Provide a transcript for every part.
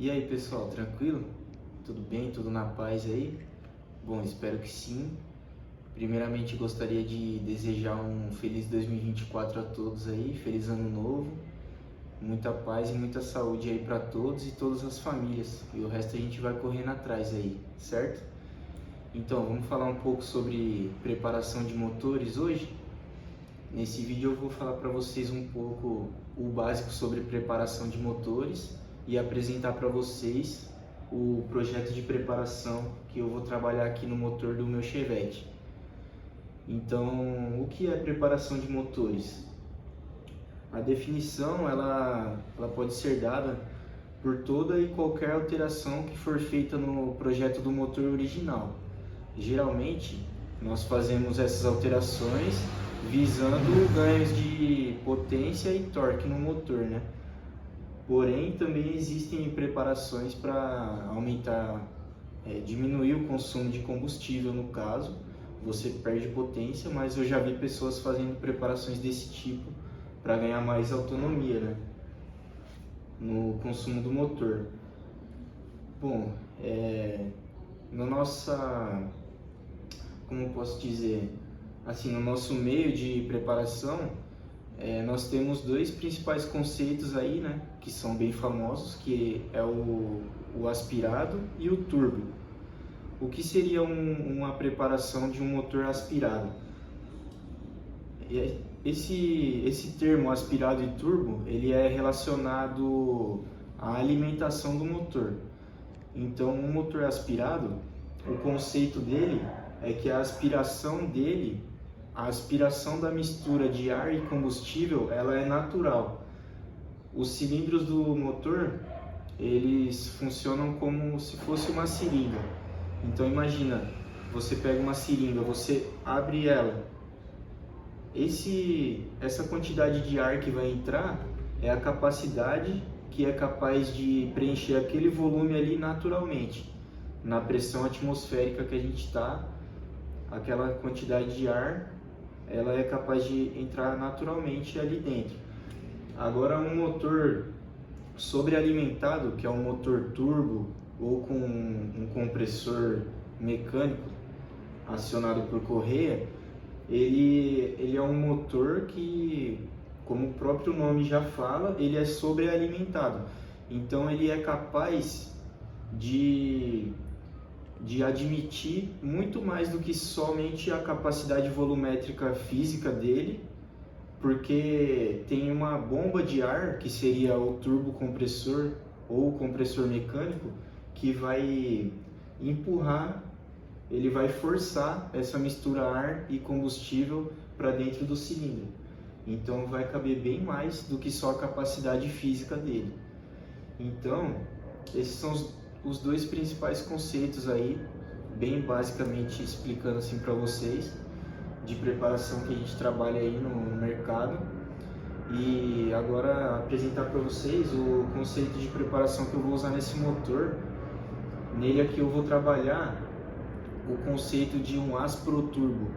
E aí pessoal, tranquilo? Tudo bem? Tudo na paz aí? Bom, espero que sim. Primeiramente gostaria de desejar um feliz 2024 a todos aí, feliz ano novo, muita paz e muita saúde aí para todos e todas as famílias. E o resto a gente vai correndo atrás aí, certo? Então, vamos falar um pouco sobre preparação de motores hoje? Nesse vídeo eu vou falar para vocês um pouco o básico sobre preparação de motores e apresentar para vocês o projeto de preparação que eu vou trabalhar aqui no motor do meu Chevette. Então, o que é preparação de motores? A definição ela pode ser dada por toda e qualquer alteração que for feita no projeto do motor original. Geralmente, nós fazemos essas alterações visando ganhos de potência e torque no motor, né? Porém, também existem preparações para aumentar, diminuir o consumo de combustível no caso, você perde potência, mas eu já vi pessoas fazendo preparações desse tipo para ganhar mais autonomia, né, no consumo do motor. Bom, como eu posso dizer, assim, no nosso meio de preparação, nós temos dois principais conceitos aí, né, que são bem famosos, que é o aspirado e o turbo. O que seria uma preparação de um motor aspirado? Esse termo aspirado e turbo, ele é relacionado à alimentação do motor. Então, um motor aspirado, o conceito dele é que a aspiração da mistura de ar e combustível, ela é natural. Os cilindros do motor, eles funcionam como se fosse uma seringa. Então imagina, você pega uma seringa, você abre ela. Essa quantidade de ar que vai entrar é a capacidade que é capaz de preencher aquele volume ali naturalmente. Na pressão atmosférica que a gente está, aquela quantidade de ar, ela é capaz de entrar naturalmente ali dentro. Agora, um motor sobrealimentado, que é um motor turbo ou com um compressor mecânico acionado por correia, ele é um motor que, como o próprio nome já fala, ele é sobrealimentado. Então ele é capaz de admitir muito mais do que somente a capacidade volumétrica física dele, porque tem uma bomba de ar, que seria o turbocompressor ou o compressor mecânico, que vai empurrar, ele vai forçar essa mistura ar e combustível para dentro do cilindro. Então vai caber bem mais do que só a capacidade física dele. Então, esses são os dois principais conceitos aí, bem basicamente explicando assim para vocês, de preparação que a gente trabalha aí no mercado. E agora apresentar para vocês o conceito de preparação que eu vou usar nesse motor. Nele aqui eu vou trabalhar o conceito de um asproturbo.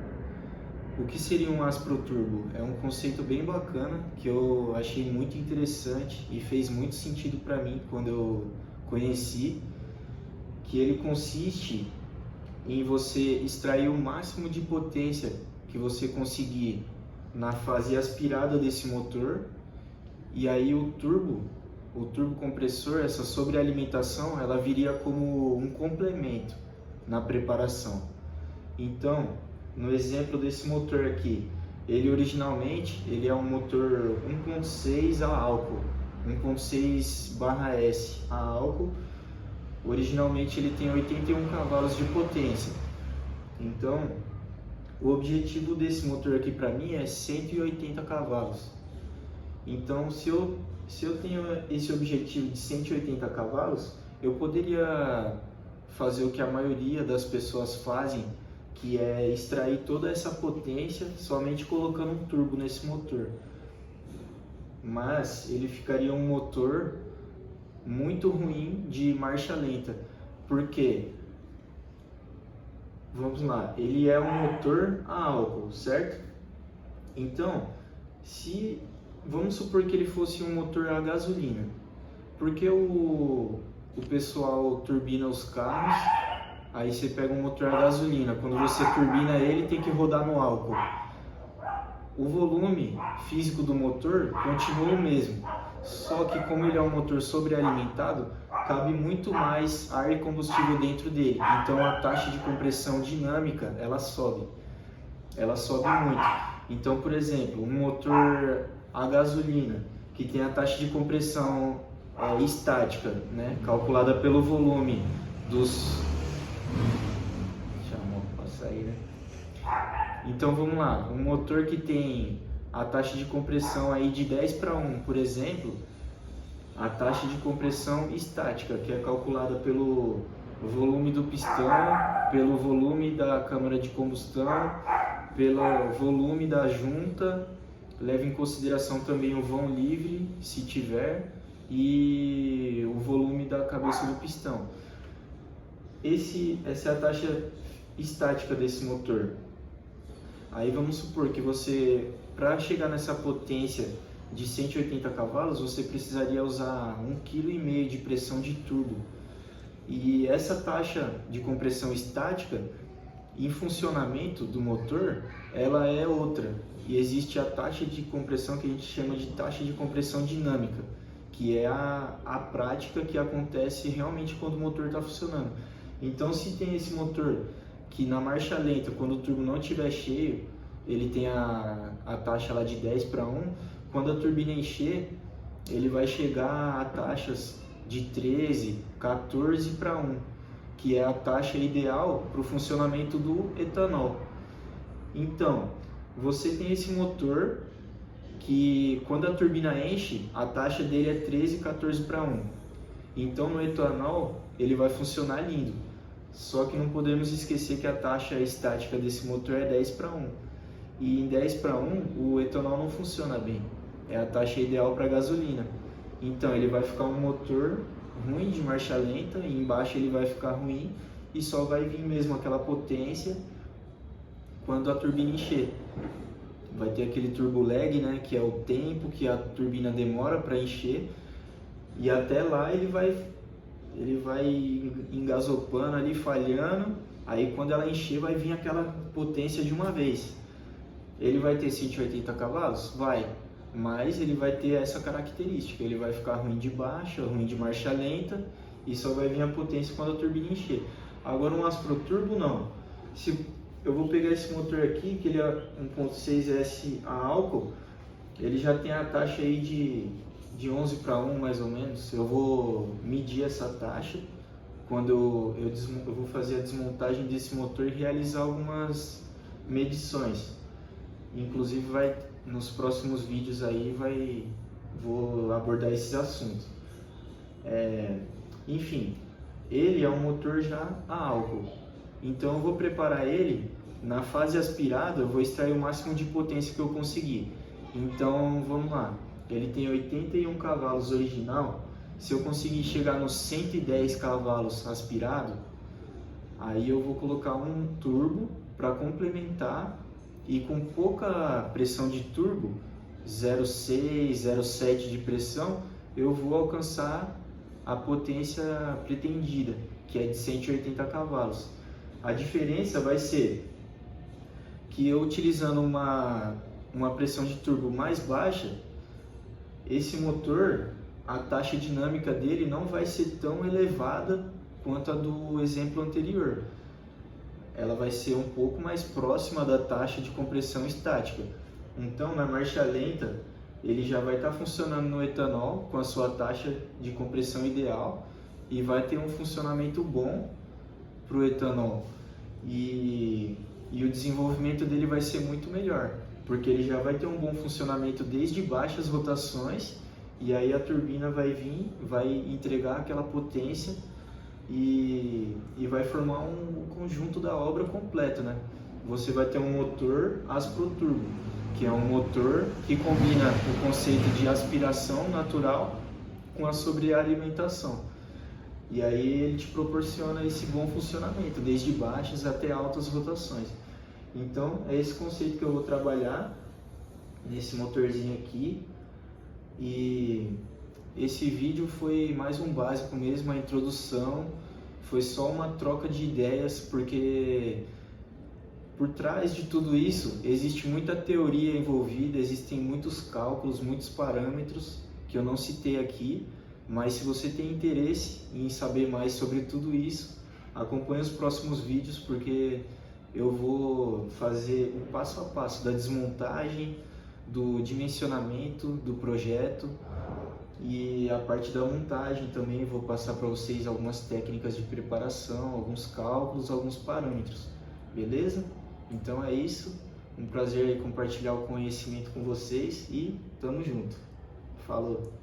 O que seria um asproturbo? É um conceito bem bacana, que eu achei muito interessante e fez muito sentido para mim quando eu conheci, que ele consiste em você extrair o máximo de potência que você conseguir na fase aspirada desse motor, e aí o turbo compressor, essa sobrealimentação, ela viria como um complemento na preparação. Então, no exemplo desse motor aqui, ele originalmente ele é um motor 1.6 a álcool, 1.6/S a álcool. Originalmente ele tem 81 cavalos de potência. Então, o objetivo desse motor aqui para mim é 180 cavalos. Então, se eu tenho esse objetivo de 180 cavalos, eu poderia fazer o que a maioria das pessoas fazem, que é extrair toda essa potência somente colocando um turbo nesse motor. Mas ele ficaria um motor muito ruim de marcha lenta. Por quê? Vamos lá, ele é um motor a álcool, certo? Então, vamos supor que ele fosse um motor a gasolina, porque o pessoal turbina os carros, aí você pega um motor a gasolina, quando você turbina ele tem que rodar no álcool. O volume físico do motor continua o mesmo, só que como ele é um motor sobrealimentado, cabe muito mais ar e combustível dentro dele, então a taxa de compressão dinâmica ela sobe muito. Então, por exemplo, um motor a gasolina que tem a taxa de compressão estática, né, calculada pelo volume dos... Deixa eu passar aí, né? Então vamos lá, um motor que tem a taxa de compressão aí de 10:1, por exemplo, a taxa de compressão estática, que é calculada pelo volume do pistão, pelo volume da câmara de combustão, pelo volume da junta, leva em consideração também o vão livre, se tiver, e o volume da cabeça do pistão. Essa é a taxa estática desse motor. Aí vamos supor que você, para chegar nessa potência de 180 cavalos, você precisaria usar 1,5 kg de pressão de turbo. E essa taxa de compressão estática, em funcionamento do motor, ela é outra. E existe a taxa de compressão que a gente chama de taxa de compressão dinâmica, que é a prática que acontece realmente quando o motor está funcionando. Então, se tem esse motor que na marcha lenta, quando o turbo não estiver cheio, ele tem a taxa lá de 10:1, quando a turbina encher, ele vai chegar a taxas de 13, 14:1, que é a taxa ideal para o funcionamento do etanol. Então, você tem esse motor que quando a turbina enche, a taxa dele é 13, 14:1. Então, no etanol, ele vai funcionar lindo. Só que não podemos esquecer que a taxa estática desse motor é 10:1. E em 10:1 o etanol não funciona bem. É a taxa ideal para gasolina. Então ele vai ficar um motor ruim de marcha lenta, e embaixo ele vai ficar ruim e só vai vir mesmo aquela potência quando a turbina encher. Vai ter aquele turbo lag, né, que é o tempo que a turbina demora para encher, e até lá ele vai engasopando ali, falhando. Aí quando ela encher vai vir aquela potência de uma vez. Ele vai ter 180 cavalos? Vai, mas ele vai ter essa característica, ele vai ficar ruim de baixa, ruim de marcha lenta, e só vai vir a potência quando a turbina encher. Agora um Asproturbo não. Se eu vou pegar esse motor aqui, que ele é 1.6S a álcool, ele já tem a taxa aí de 11:1 mais ou menos. Eu vou medir essa taxa quando eu vou fazer a desmontagem desse motor e realizar algumas medições. Inclusive nos próximos vídeos aí vou abordar esses assuntos. Enfim, ele é um motor já a álcool. Então eu vou preparar ele na fase aspirada, eu vou extrair o máximo de potência que eu conseguir. Então vamos lá, ele tem 81 cavalos original. Se eu conseguir chegar nos 110 cavalos aspirado, aí eu vou colocar um turbo para complementar, e com pouca pressão de turbo, 0,6, 0,7 de pressão, eu vou alcançar a potência pretendida, que é de 180 cavalos. A diferença vai ser que eu utilizando uma pressão de turbo mais baixa, esse motor, a taxa dinâmica dele não vai ser tão elevada quanto a do exemplo anterior. Ela vai ser um pouco mais próxima da taxa de compressão estática. Então, na marcha lenta, ele já vai estar funcionando no etanol com a sua taxa de compressão ideal e vai ter um funcionamento bom para o etanol. E o desenvolvimento dele vai ser muito melhor, porque ele já vai ter um bom funcionamento desde baixas rotações, e aí a turbina vai vir, vai entregar aquela potência e vai formar um conjunto da obra completo, né? Você vai ter um motor Asproturbo, que é um motor que combina o conceito de aspiração natural com a sobrealimentação. E aí ele te proporciona esse bom funcionamento, desde baixas até altas rotações. Então é esse conceito que eu vou trabalhar nesse motorzinho aqui. E esse vídeo foi mais um básico mesmo, a introdução, foi só uma troca de ideias, porque por trás de tudo isso existe muita teoria envolvida, existem muitos cálculos, muitos parâmetros que eu não citei aqui, mas se você tem interesse em saber mais sobre tudo isso, acompanhe os próximos vídeos, porque eu vou fazer o passo a passo da desmontagem, do dimensionamento do projeto, e a parte da montagem também vou passar para vocês algumas técnicas de preparação, alguns cálculos, alguns parâmetros, beleza? Então é isso, um prazer compartilhar o conhecimento com vocês e tamo junto. Falou!